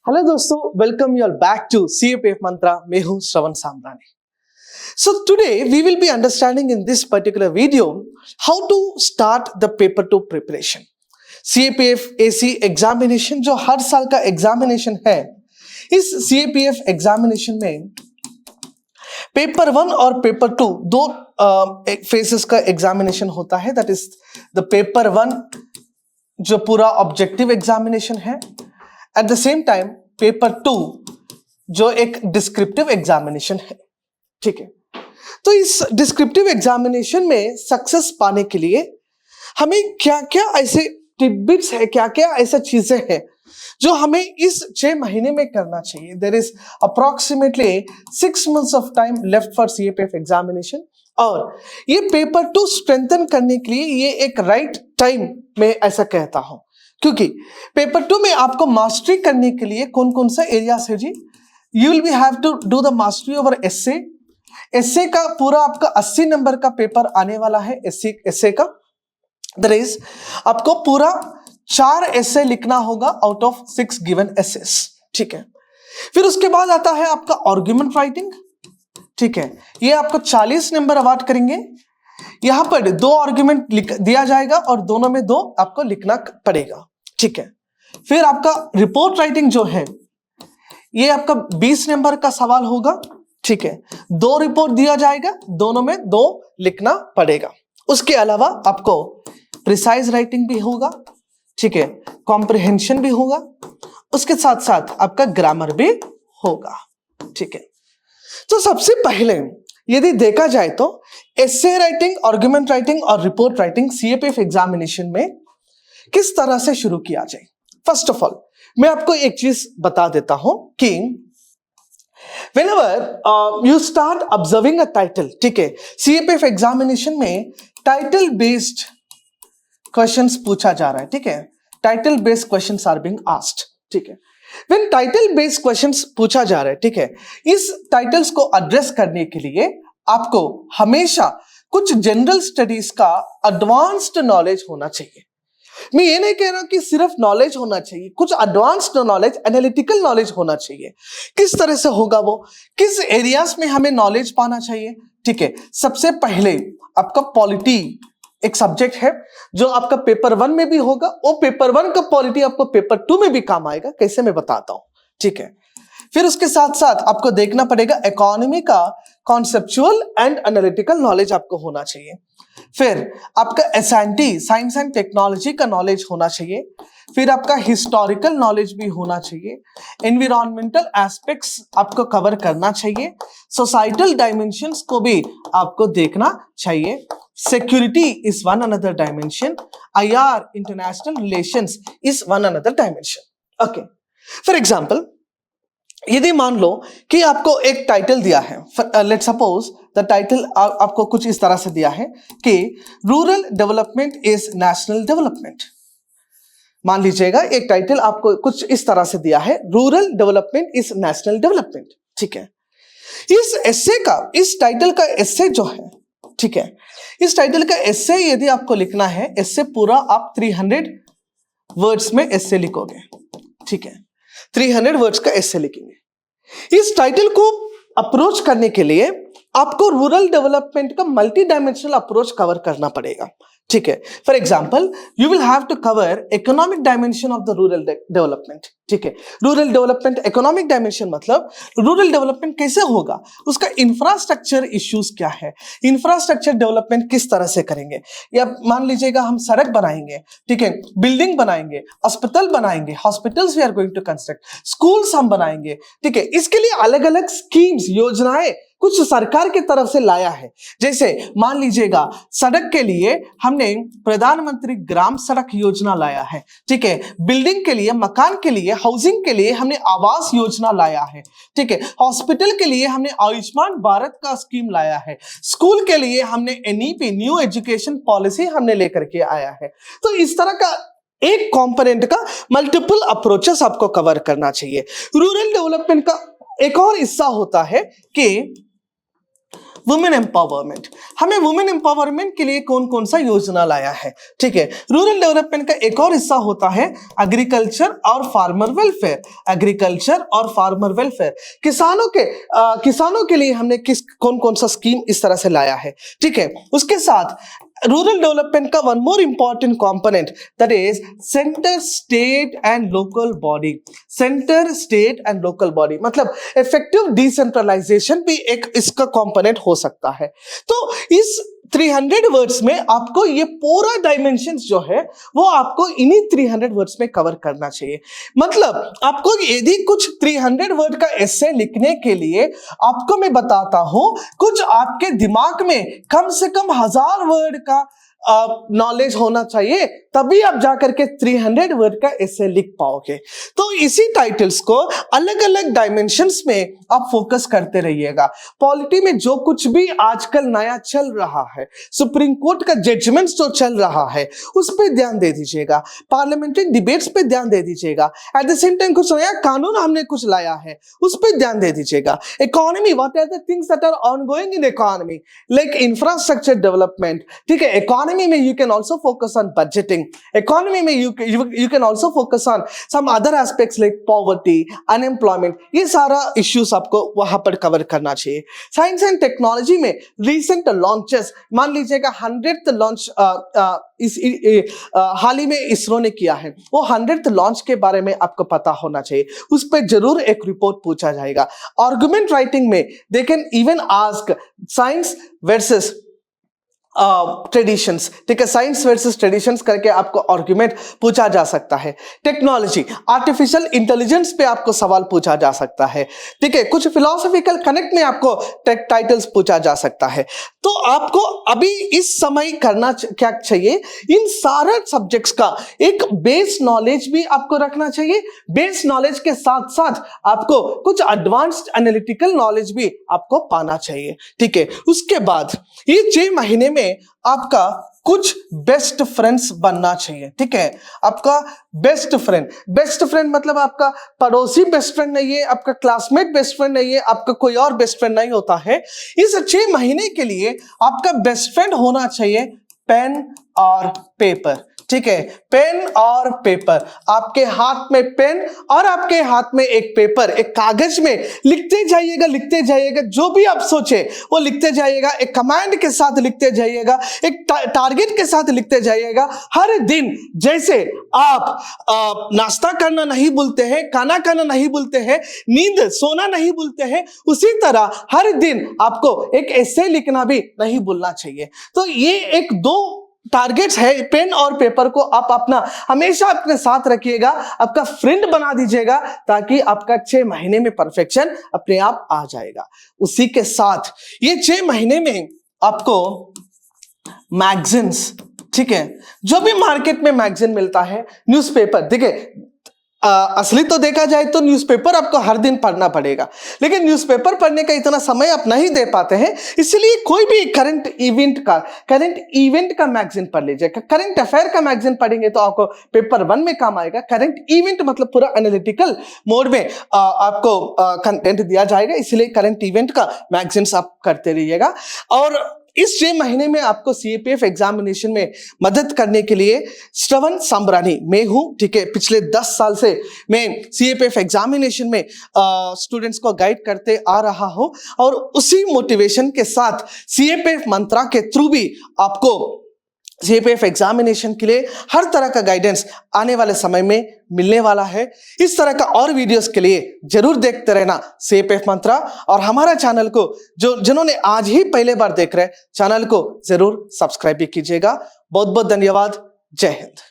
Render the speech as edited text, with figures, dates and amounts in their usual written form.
Hello दोस्तों, welcome you all back to CAPF Mantra. मैं हूं Shravan Samrani. So today we will be understanding in this particular video how to start the paper 2 preparation. CAPF AC examination जो हर साल का examination है, इस CAPF examination में paper 1 और पेपर 2 दो फेसेस का एग्जामिनेशन होता है। दैट इज द पेपर 1 जो पूरा ऑब्जेक्टिव एग्जामिनेशन है, at the same time paper 2 जो एक डिस्क्रिप्टिव एग्जामिनेशन है। ठीक है, तो इस डिस्क्रिप्टिव एग्जामिनेशन में सक्सेस पाने के लिए हमें क्या क्या ऐसे टिडबिट्स है, क्या क्या ऐसा चीजें हैं जो हमें इस 6 महीने में करना चाहिए। There is approximately 6 months of time left for CAPF examination, और ये पेपर 2 स्ट्रेंथन करने के लिए ये एक राइट टाइम मैं ऐसा कहता हूं, क्योंकि पेपर 2 में आपको मास्टरी करने के लिए कौन कौन सा एरियाज है ji. You will be have to do the mastery over essay का पूरा आपका 80 नंबर का पेपर आने वाला है एस्से का। दैट इज आपको पूरा 4 एस्से लिखना होगा आउट ऑफ 6 गिवन एसेस। ठीक है, फिर उसके बाद आता है आपका आर्गुमेंट राइटिंग। ठीक है, ये आपको 40 नंबर अवार्ड करेंगे। यहां पर 2 आर्गुमेंट दिया जाएगा और दोनों में 2 आपको लिखना पड़ेगा। ठीक है, फिर आपका रिपोर्ट राइटिंग जो है ये आपका 20 नंबर का सवाल होगा। ठीक है, 2 रिपोर्ट दिया जाएगा, दोनों में 2 लिखना पड़ेगा। उसके अलावा आपको प्रिसाइज राइटिंग भी होगा। ठीक है, कॉम्प्रिहेंशन भी होगा, उसके साथ साथ आपका ग्रामर भी होगा। ठीक है, तो सबसे पहले यदि देखा जाए तो एस्से राइटिंग, आर्गुमेंट राइटिंग और रिपोर्ट राइटिंग CAPF एग्जामिनेशन में किस तरह से शुरू किया जाए। फर्स्ट ऑफ ऑल मैं आपको एक चीज बता देता हूं कि whenever you start observing a title, ठीक है, CAPF एग्जामिनेशन में टाइटल बेस्ड क्वेश्चंस पूछा जा रहा है। ठीक है, title based questions are being asked. ठीक है, व्हेन टाइटल बेस्ड क्वेश्चंस पूछा जा रहा है, ठीक है, इस टाइटल्स को एड्रेस करने के लिए आपको हमेशा कुछ जनरल स्टडीज का एडवांस्ड नॉलेज होना चाहिए। मैं ये नहीं कह रहा कि सिर्फ नॉलेज होना चाहिए, कुछ एडवांस्ड नॉलेज, एनालिटिकल नॉलेज होना चाहिए। किस तरह से होगा वो, किस एरियाज में हमें नॉलेज पाना चाहिए। ठीक है, सबसे पहले आपका पॉलिटी एक सब्जेक्ट है जो आपका पेपर 1 में भी होगा, वो पेपर 1 का पॉलिटी आपको पेपर 2 में भी काम आएगा। कैसे, मैं बताता हूं। ठीक है, फिर उसके साथ साथ आपको देखना पड़ेगा इकोनॉमी का कॉन्सेप्चुअल एंड एनालिटिकल नॉलेज आपको होना चाहिए। फिर आपका SNT, साइंस एंड टेक्नोलॉजी का नॉलेज होना चाहिए। फिर आपका हिस्टोरिकल नॉलेज भी होना चाहिए। एनवायरमेंटल एस्पेक्ट्स आपको कवर करना चाहिए। सोसाइटल डायमेंशंस को भी आपको देखना चाहिए। Security is one another dimension. IR, international relations is one another dimension. Okay, for example यदि मान लो कि आपको एक टाइटल दिया है, लेट्स सपोज द टाइटल आपको कुछ इस तरह से दिया है कि rural development is national development. मान लीजिएगा एक टाइटल आपको कुछ इस तरह से दिया है, rural development is national development. ठीक है, इस एस्से का, इस टाइटल का एस्से जो है, ठीक है, इस टाइटल का एस्से यदि आपको लिखना है, एस्से पूरा आप 300 वर्ड्स में एस्से लिखोगे। ठीक है, 300 वर्ड्स का एस्से लिखेंगे। इस टाइटल को अप्रोच करने के लिए आपको रूरल डेवलपमेंट का मल्टी डायमेंशनल अप्रोच कवर करना पड़ेगा। ठीक है, for example you will have to cover economic dimension of the rural development. ठीक है, रूरल डेवलपमेंट, इकोनॉमिक डायमेंशन मतलब रूरल डेवलपमेंट कैसे होगा, उसका इंफ्रास्ट्रक्चर इश्यूज क्या है, इंफ्रास्ट्रक्चर डेवलपमेंट किस तरह से करेंगे। या मान लीजिएगा हम सड़क बनाएंगे, ठीक है, बिल्डिंग बनाएंगे, अस्पताल बनाएंगे, hospitals we are going to construct, schools हम बनाएंगे। ठीक है, इसके लिए अलग अलग स्कीम्स, योजनाएं कुछ सरकार की तरफ से लाया है। जैसे मान लीजिएगा सड़क के लिए हमने प्रधानमंत्री ग्राम सड़क योजना लाया है। ठीक है, बिल्डिंग के लिए, मकान के लिए, हाउसिंग के लिए हमने आवास योजना लाया है। ठीक है, हॉस्पिटल के लिए हमने आयुष्मान भारत का स्कीम लाया है। स्कूल के लिए हमने NEP, न्यू एजुकेशन पॉलिसी हमने लेकर के आया है। तो इस तरह का एक कंपोनेंट का मल्टीपल अप्रोचेस आपको कवर करना चाहिए। रूरल डेवलपमेंट का एक और हिस्सा होता है कि वुमेन एम्पावरमेंट। हमें वुमेन एम्पावरमेंट के लिए कौन कौन सा योजना लाया है, ठीक है। रूरल डेवलपमेंट का एक और हिस्सा होता है एग्रीकल्चर और फार्मर वेलफेयर। एग्रीकल्चर और फार्मर वेलफेयर, किसानों के लिए हमने कौन कौन सा स्कीम इस तरह से लाया है, ठीक है। उसके साथ रूरल डेवलपमेंट का one more important component, that is centre state and local body. Centre state and local body मतलब इफेक्टिव डिसेंट्रलाइजेशन भी एक इसका कंपोनेंट हो सकता है। तो इस 300 वर्ड्स में आपको ये पूरा डायमेंशंस जो है वो आपको इन्हीं 300 वर्ड्स में कवर करना चाहिए। मतलब आपको यदि कुछ 300 वर्ड का एसे लिखने के लिए आपको मैं बताता हूं, कुछ आपके दिमाग में कम से कम 1000 वर्ड का नॉलेज होना चाहिए, तभी आप जाकर के 300 वर्ड का एसे लिख पाओगे। तो इसी टाइटल्स को अलग अलग डायमेंशंस में आप फोकस करते रहिएगा। पॉलिटी में जो कुछ भी आजकल नया चल रहा है, सुप्रीम कोर्ट का जजमेंट्स जो चल रहा है, उस पर ध्यान दे दीजिएगा। पार्लियामेंट्री डिबेट्स पे ध्यान दे दीजिएगा। एट द सेम टाइम कुछ नया कानून हमने कुछ लाया है, उस पर ध्यान दे दीजिएगा। Economy, what are the things that are ongoing in economy, like infrastructure development, ठीक है। इकोनॉमी में you can also focus on budgeting. Economy में you can also focus on some other aspects like poverty, unemployment. ये सारा issues आपको वहां पर cover करना चाहिए। साइंस एंड टेक्नोलॉजी में recent launches, मान लीजिएगा 100th लॉन्च हाल ही में इसरो ने किया है, वो 100th लॉन्च के बारे में आपको पता होना चाहिए। उस पर जरूर एक रिपोर्ट पूछा जाएगा। आर्गुमेंट राइटिंग में they can even ask science versus traditions, ठीक है। साइंस वर्सेस ट्रेडिशंस करके आपको आर्गुमेंट पूछा जा सकता है। टेक्नोलॉजी, आर्टिफिशियल इंटेलिजेंस पे आपको सवाल पूछा जा सकता है, ठीक है। कुछ फिलोसॉफिकल कनेक्ट में आपको टाइटल्स पूछा जा सकता है। तो आपको अभी इस समय करना क्या चाहिए, इन सारे सब्जेक्ट्स का एक बेस नॉलेज भी आपको रखना चाहिए। बेस नॉलेज के साथ साथ आपको कुछ एडवांस्ड एनालिटिकल नॉलेज भी आपको पाना चाहिए, ठीक है। उसके बाद ये 6 महीने में आपका कुछ बेस्ट फ्रेंड्स बनना चाहिए, ठीक है। आपका बेस्ट फ्रेंड मतलब आपका पड़ोसी बेस्ट फ्रेंड नहीं है, आपका क्लासमेट बेस्ट फ्रेंड नहीं है, आपका कोई और बेस्ट फ्रेंड नहीं होता है। इस 6 महीने के लिए आपका बेस्ट फ्रेंड होना चाहिए पेन और पेपर, ठीक है। पेन और पेपर, आपके हाथ में पेन और आपके हाथ में एक पेपर, एक कागज में लिखते जाइएगा, जो भी आप सोचे वो लिखते जाइएगा। एक कमांड के साथ लिखते जाइएगा, एक टारगेट के साथ लिखते जाइएगा। हर दिन जैसे आप नाश्ता करना नहीं भूलते हैं, खाना खाना नहीं भूलते हैं, नींद सोना नहीं भूलते हैं, उसी तरह हर दिन आपको एक एसे लिखना भी नहीं भूलना चाहिए। तो ये एक 2 टारगेट्स है। पेन और पेपर को आप अपना हमेशा अपने साथ रखिएगा, आपका फ्रेंड बना दीजिएगा, ताकि आपका 6 महीने में परफेक्शन अपने आप आ जाएगा। उसी के साथ ये 6 महीने में आपको मैगजीन्स, ठीक है, जो भी मार्केट में मैगजीन मिलता है, न्यूज़पेपर, देखिए असली तो देखा जाए तो न्यूज़पेपर आपको हर दिन पढ़ना पड़ेगा, लेकिन न्यूज़पेपर पढ़ने का इतना समय आप नहीं दे पाते हैं, इसलिए कोई भी करंट इवेंट का मैगजीन पढ़ लीजिएगा। करंट अफेयर का मैगजीन पढ़ेंगे तो आपको पेपर 1 में काम आएगा। करंट इवेंट मतलब पूरा एनालिटिकल मोड में आपको कंटेंट दिया जाएगा, इसलिए करंट इवेंट का मैगजीन्स आप करते रहिएगा। और इस 6 महीने में आपको सीएपीएफ एग्जामिनेशन में मदद करने के लिए श्रवण सांबरानी मैं हूं, ठीक है। पिछले 10 साल से मैं सीएपीएफ एग्जामिनेशन में स्टूडेंट्स को गाइड करते आ रहा हूं, और उसी मोटिवेशन के साथ सीएपीएफ मंत्रा के थ्रू भी आपको सीएपीएफ एग्जामिनेशन के लिए हर तरह का गाइडेंस आने वाले समय में मिलने वाला है। इस तरह का और वीडियोस के लिए जरूर देखते रहना सीएपीएफ मंत्रा, और हमारा चैनल को जिन्होंने आज ही पहले बार देख रहे हैं, चैनल को जरूर सब्सक्राइब भी कीजिएगा। बहुत बहुत धन्यवाद। जय हिंद।